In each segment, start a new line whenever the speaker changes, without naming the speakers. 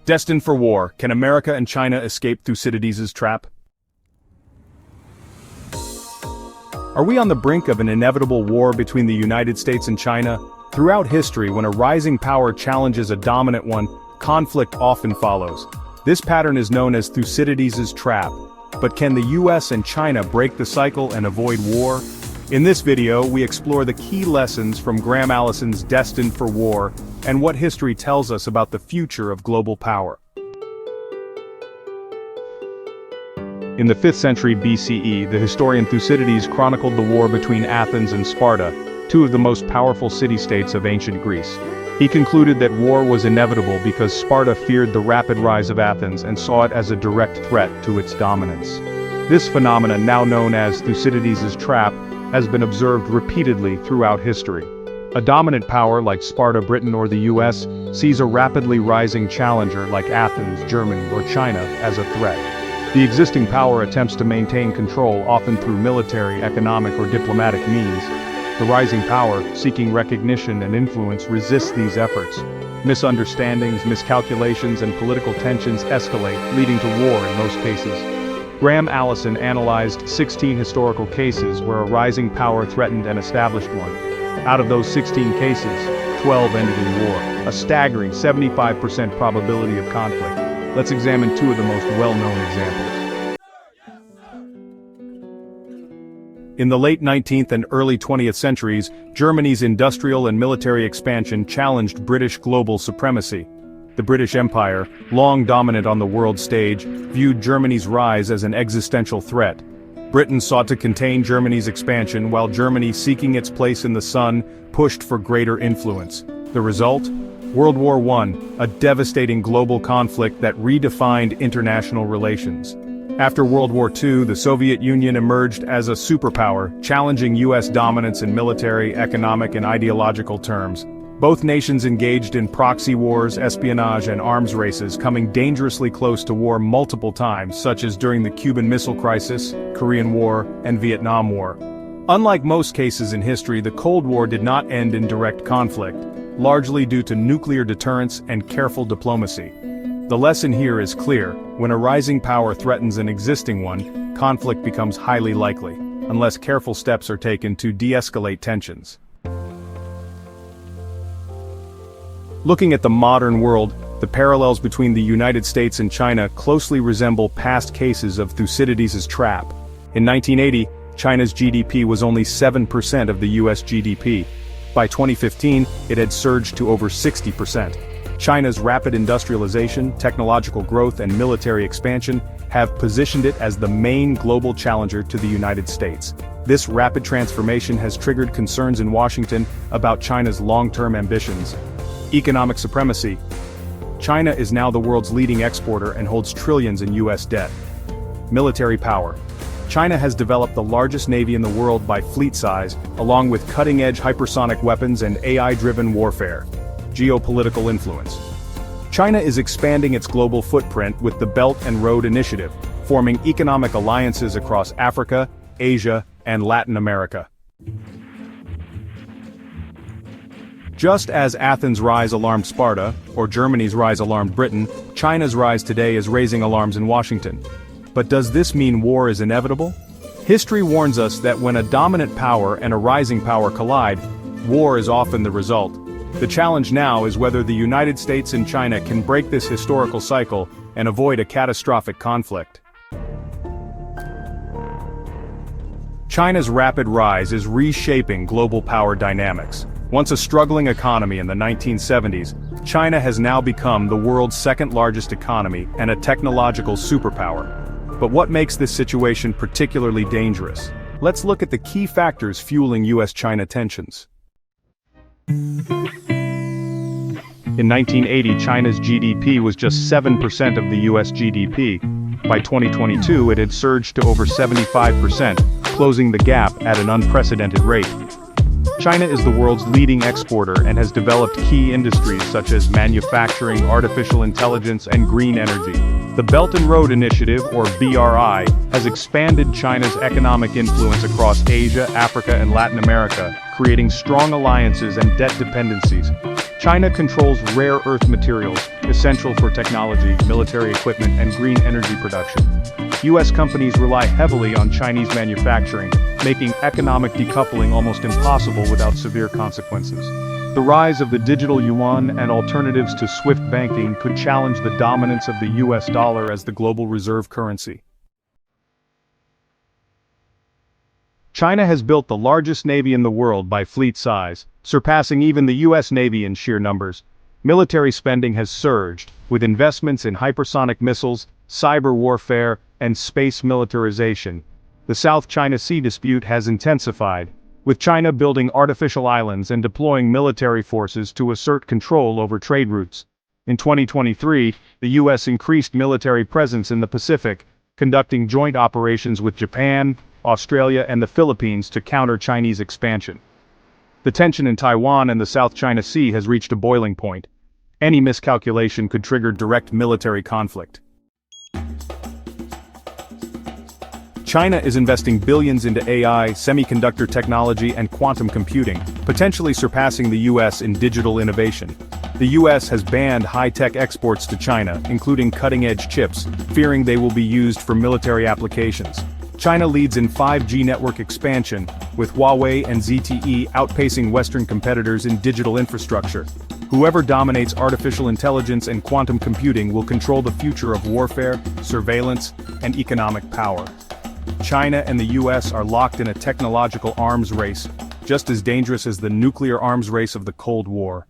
Destined for war, can America and China escape Thucydides' trap? Are we on the brink of an inevitable war between the United States and China? Throughout history, when a rising power challenges a dominant one, conflict often follows. This pattern is known as Thucydides' trap. But can the U.S. and China break the cycle and avoid war? In this video, we explore the key lessons from Graham Allison's Destined for War, and what history tells us about the future of global power. In the 5th century BCE, the historian Thucydides chronicled the war between Athens and Sparta, two of the most powerful city-states of ancient Greece. He concluded that war was inevitable because Sparta feared the rapid rise of Athens and saw it as a direct threat to its dominance. This phenomenon, now known as Thucydides' trap, has been observed repeatedly throughout history. A dominant power like Sparta, Britain, or the U.S. sees a rapidly rising challenger like Athens, Germany, or China as a threat. The existing power attempts to maintain control, often through military, economic, or diplomatic means. The rising power, seeking recognition and influence, resists these efforts. Misunderstandings, miscalculations, and political tensions escalate, leading to war in most cases. Graham Allison analyzed 16 historical cases where a rising power threatened an established one. Out of those 16 cases, 12 ended in war, a staggering 75% probability of conflict. Let's examine two of the most well-known examples. In the late 19th and early 20th centuries, Germany's industrial and military expansion challenged British global supremacy. The British Empire, long dominant on the world stage, viewed Germany's rise as an existential threat. Britain sought to contain Germany's expansion, while Germany, seeking its place in the sun, pushed for greater influence. The result? World War I, a devastating global conflict that redefined international relations. After World War II, the Soviet Union emerged as a superpower, challenging U.S. dominance in military, economic, and ideological terms. Both nations engaged in proxy wars, espionage, and arms races, coming dangerously close to war multiple times, such as during the Cuban Missile Crisis, Korean War, and Vietnam War. Unlike most cases in history, the Cold War did not end in direct conflict, largely due to nuclear deterrence and careful diplomacy. The lesson here is clear: when a rising power threatens an existing one, conflict becomes highly likely, unless careful steps are taken to de-escalate tensions. Looking at the modern world, the parallels between the United States and China closely resemble past cases of Thucydides' trap. In 1980, China's GDP was only 7% of the U.S. GDP. By 2015, it had surged to over 60%. China's rapid industrialization, technological growth, and military expansion have positioned it as the main global challenger to the United States. This rapid transformation has triggered concerns in Washington about China's long-term ambitions. Economic supremacy. China is now the world's leading exporter and holds trillions in U.S. debt. Military power. China has developed the largest navy in the world by fleet size, along with cutting-edge hypersonic weapons and AI-driven warfare. Geopolitical influence. China is expanding its global footprint with the Belt and Road Initiative, forming economic alliances across Africa, Asia, and Latin America. Just as Athens' rise alarmed Sparta, or Germany's rise alarmed Britain, China's rise today is raising alarms in Washington. But does this mean war is inevitable? History warns us that when a dominant power and a rising power collide, war is often the result. The challenge now is whether the United States and China can break this historical cycle and avoid a catastrophic conflict. China's rapid rise is reshaping global power dynamics. Once a struggling economy in the 1970s, China has now become the world's second-largest economy and a technological superpower. But what makes this situation particularly dangerous? Let's look at the key factors fueling U.S. China tensions. In 1980, China's GDP was just 7% of the U.S. GDP. By 2022, it had surged to over 75%, closing the gap at an unprecedented rate. China is the world's leading exporter and has developed key industries such as manufacturing, artificial intelligence, and green energy. The Belt and Road Initiative, or BRI, has expanded China's economic influence across Asia, Africa, and Latin America, creating strong alliances and debt dependencies. China controls rare earth materials, essential for technology, military equipment, and green energy production. U.S. companies rely heavily on Chinese manufacturing, making economic decoupling almost impossible without severe consequences. The rise of the digital yuan and alternatives to SWIFT banking could challenge the dominance of the U.S. dollar as the global reserve currency. China has built the largest navy in the world by fleet size, surpassing even the U.S. Navy in sheer numbers. Military spending has surged, with investments in hypersonic missiles, cyber warfare, and space militarization. The South China Sea dispute has intensified, with China building artificial islands and deploying military forces to assert control over trade routes. In 2023, the U.S. increased military presence in the Pacific, conducting joint operations with Japan, Australia, and the Philippines to counter Chinese expansion. The tension in Taiwan and the South China Sea has reached a boiling point. Any miscalculation could trigger direct military conflict. China is investing billions into AI, semiconductor technology, and quantum computing, potentially surpassing the U.S. in digital innovation. The U.S. has banned high-tech exports to China, including cutting-edge chips, fearing they will be used for military applications. China leads in 5G network expansion, with Huawei and ZTE outpacing Western competitors in digital infrastructure. Whoever dominates artificial intelligence and quantum computing will control the future of warfare, surveillance, and economic power. China and the U.S. are locked in a technological arms race, just as dangerous as the nuclear arms race of the Cold War.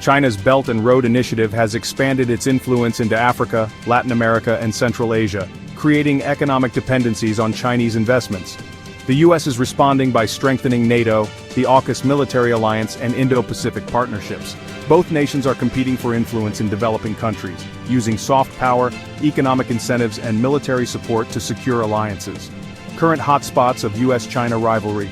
China's Belt and Road Initiative has expanded its influence into Africa, Latin America, and Central Asia, creating economic dependencies on Chinese investments. The U.S. is responding by strengthening NATO, the AUKUS military alliance, and Indo-Pacific partnerships. Both nations are competing for influence in developing countries, using soft power, economic incentives, and military support to secure alliances. Current hotspots of U.S. China rivalry.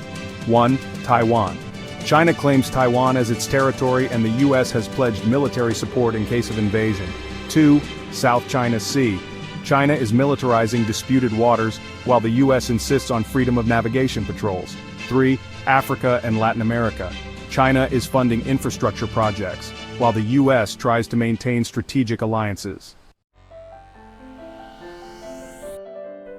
1. Taiwan. China claims Taiwan as its territory, and the U.S. has pledged military support in case of invasion. 2. South China Sea. China is militarizing disputed waters, while the U.S. insists on freedom of navigation patrols. 3. Africa and Latin America. China is funding infrastructure projects, while the U.S. tries to maintain strategic alliances.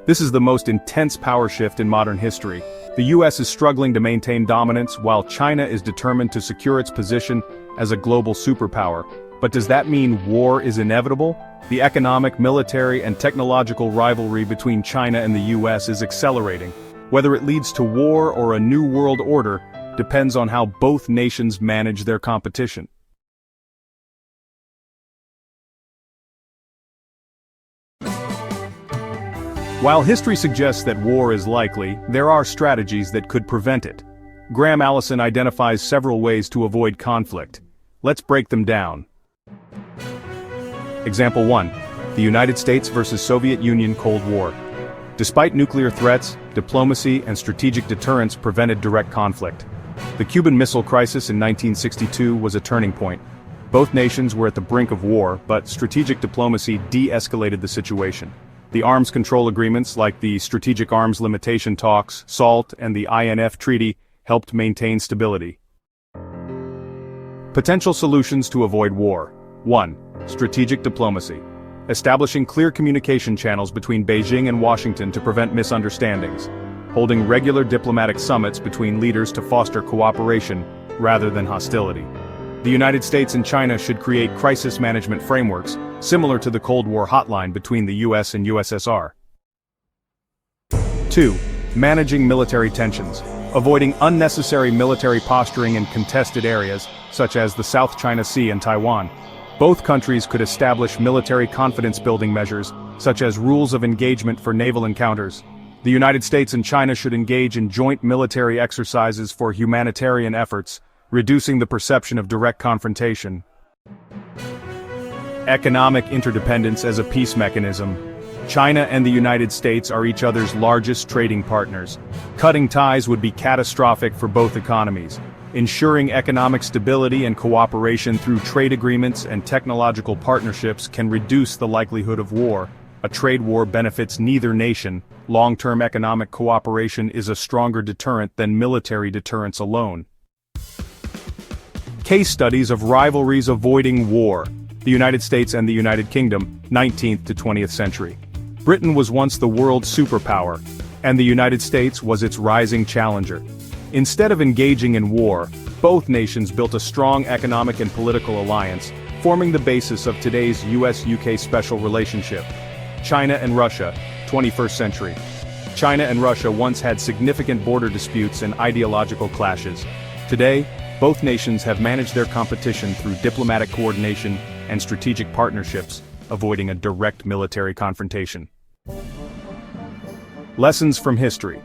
This is the most intense power shift in modern history. The U.S. is struggling to maintain dominance, while China is determined to secure its position as a global superpower. But does that mean war is inevitable? The economic, military, and technological rivalry between China and the U.S. is accelerating. Whether it leads to war or a new world order depends on how both nations manage their competition. While history suggests that war is likely, there are strategies that could prevent it. Graham Allison identifies several ways to avoid conflict. Let's break them down. Example 1. The United States versus Soviet Union Cold War. Despite nuclear threats, diplomacy and strategic deterrence prevented direct conflict. The Cuban Missile Crisis in 1962 was a turning point. Both nations were at the brink of war, but strategic diplomacy de-escalated the situation. The arms control agreements like the Strategic Arms Limitation Talks, SALT, and the INF Treaty helped maintain stability. Potential solutions to avoid war. 1. Strategic diplomacy. Establishing clear communication channels between Beijing and Washington to prevent misunderstandings. Holding regular diplomatic summits between leaders to foster cooperation, rather than hostility. The United States and China should create crisis management frameworks, similar to the Cold War hotline between the US and USSR. 2. Managing military tensions. Avoiding unnecessary military posturing in contested areas, such as the South China Sea and Taiwan. Both countries could establish military confidence-building measures, such as rules of engagement for naval encounters. The United States and China should engage in joint military exercises for humanitarian efforts, reducing the perception of direct confrontation. Economic interdependence as a peace mechanism. China and the United States are each other's largest trading partners. Cutting ties would be catastrophic for both economies. Ensuring economic stability and cooperation through trade agreements and technological partnerships can reduce the likelihood of war. A trade war benefits neither nation. Long-term economic cooperation is a stronger deterrent than military deterrence alone. Case studies of rivalries avoiding war. The United States and the United Kingdom, 19th to 20th century. Britain was once the world's superpower, and the United States was its rising challenger. Instead of engaging in war, both nations built a strong economic and political alliance, forming the basis of today's U.S.-UK special relationship. China and Russia, 21st century. China and Russia once had significant border disputes and ideological clashes. Today, both nations have managed their competition through diplomatic coordination and strategic partnerships, avoiding a direct military confrontation. Lessons from history.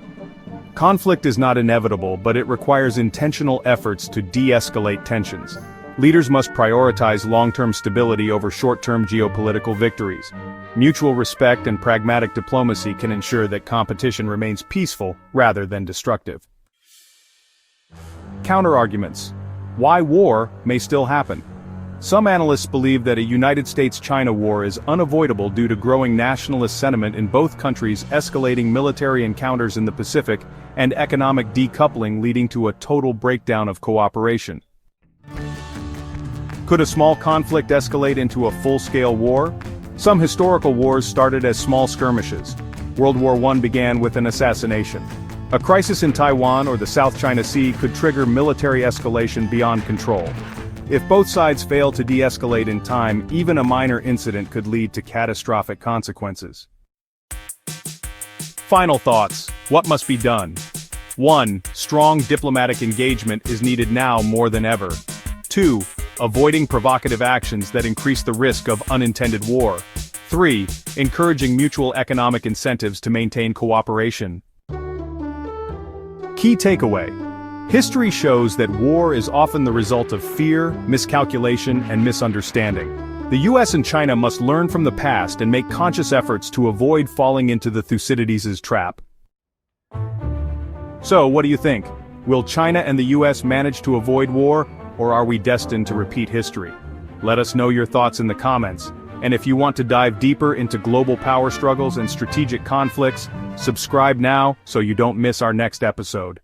Conflict is not inevitable, but it requires intentional efforts to de-escalate tensions. Leaders must prioritize long-term stability over short-term geopolitical victories. Mutual respect and pragmatic diplomacy can ensure that competition remains peaceful rather than destructive. Counterarguments. Why war may still happen. Some analysts believe that a United States-China war is unavoidable due to growing nationalist sentiment in both countries, escalating military encounters in the Pacific, and economic decoupling leading to a total breakdown of cooperation. Could a small conflict escalate into a full-scale war? Some historical wars started as small skirmishes. World War I began with an assassination. A crisis in Taiwan or the South China Sea could trigger military escalation beyond control. If both sides fail to de-escalate in time, even a minor incident could lead to catastrophic consequences. Final thoughts. What must be done? 1. Strong diplomatic engagement is needed now more than ever. 2. Avoiding provocative actions that increase the risk of unintended war. 3. Encouraging mutual economic incentives to maintain cooperation. Key takeaway. History shows that war is often the result of fear, miscalculation, and misunderstanding. The US and China must learn from the past and make conscious efforts to avoid falling into the Thucydides trap. So, what do you think? Will China and the US manage to avoid war, or are we destined to repeat history? Let us know your thoughts in the comments. And if you want to dive deeper into global power struggles and strategic conflicts, subscribe now so you don't miss our next episode.